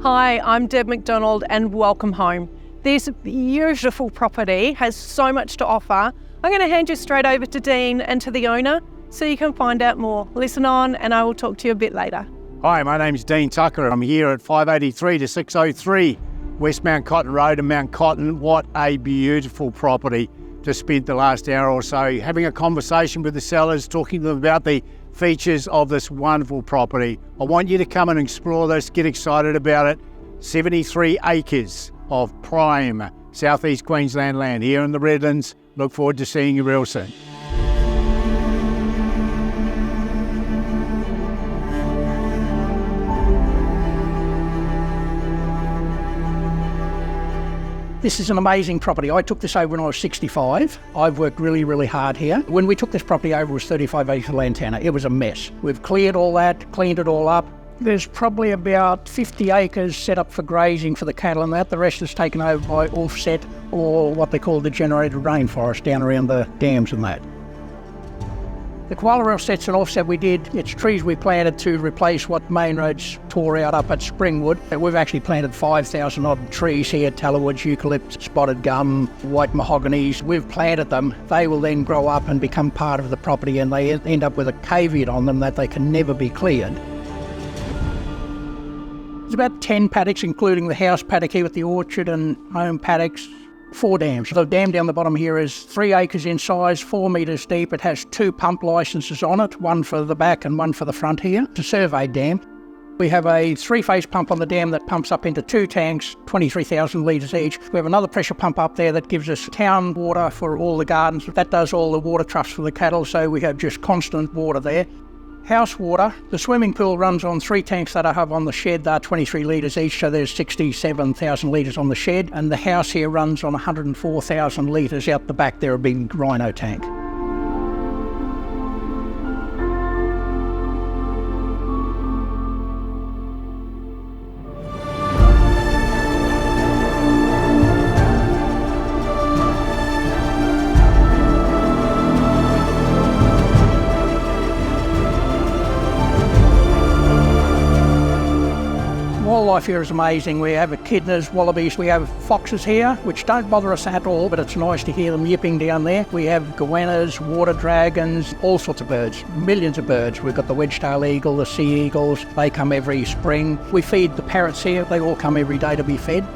Hi, I'm Deb McDonald and welcome home. This beautiful property has so much to offer. I'm going to hand you straight over to Dean and to the owner so you can find out more. Listen on and I will talk to you a bit later. Hi, my name's Dean Tucker. I'm here at 583 to 603 West Mount Cotton Road in Mount Cotton. What a beautiful property. Just spent the last hour or so having a conversation with the sellers, talking to them about the features of this wonderful property. I want you to come and explore this, get excited about it. 73 acres of prime southeast Queensland land here in the Redlands. Look forward to seeing you real soon. This is an amazing property. I took this over when I was 65. I've worked really, really hard here. When we took this property over, it was 35 acres of lantana. It was a mess. We've cleared all that, cleaned it all up. There's probably about 50 acres set up for grazing for the cattle and that. The rest is taken over by offset, or what they call the generated rainforest down around the dams and that. The koala offset's an offset we did. It's trees we planted to replace what main roads tore out up at Springwood. We've actually planted 5,000 odd trees here, tallowards, eucalypts, spotted gum, white mahoganies. We've planted them. They will then grow up and become part of the property, and they end up with a caveat on them that they can never be cleared. There's about 10 paddocks, including the house paddock here with the orchard and home paddocks. 4 dams. The dam down the bottom here is 3 acres in size, 4 metres deep. It has 2 pump licences on it, one for the back and one for the front here. It's a surveyed dam. We have a 3-phase pump on the dam that pumps up into 2 tanks, 23,000 litres each. We have another pressure pump up there that gives us town water for all the gardens. That does all the water troughs for the cattle, so we have just constant water there. House water, the swimming pool runs on 3 tanks that I have on the shed. They're 23 litres each, so there's 67,000 litres on the shed. And the house here runs on 104,000 litres out the back there, a big rhino tank. Wildlife here is amazing. We have echidnas, wallabies, we have foxes here, which don't bother us at all, but it's nice to hear them yipping down there. We have goannas, water dragons, all sorts of birds, millions of birds. We've got the wedge-tailed eagle, the sea eagles, they come every spring. We feed the parrots here, they all come every day to be fed.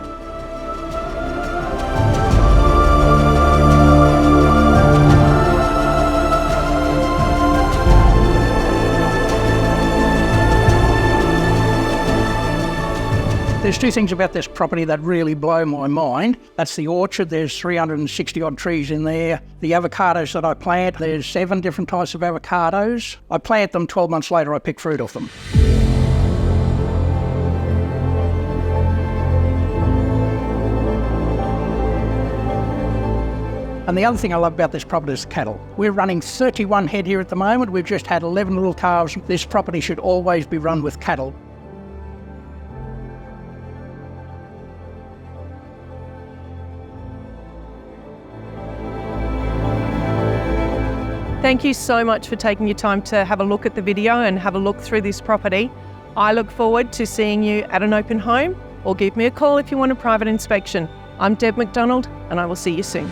There's 2 things about this property that really blow my mind. That's the orchard. There's 360 odd trees in there. The avocados that I plant, there's 7 different types of avocados. I plant them, 12 months later I pick fruit off them. And the other thing I love about this property is cattle. We're running 31 head here at the moment. We've just had 11 little calves. This property should always be run with cattle. Thank you so much for taking your time to have a look at the video and have a look through this property. I look forward to seeing you at an open home, or give me a call if you want a private inspection. I'm Deb McDonald and I will see you soon.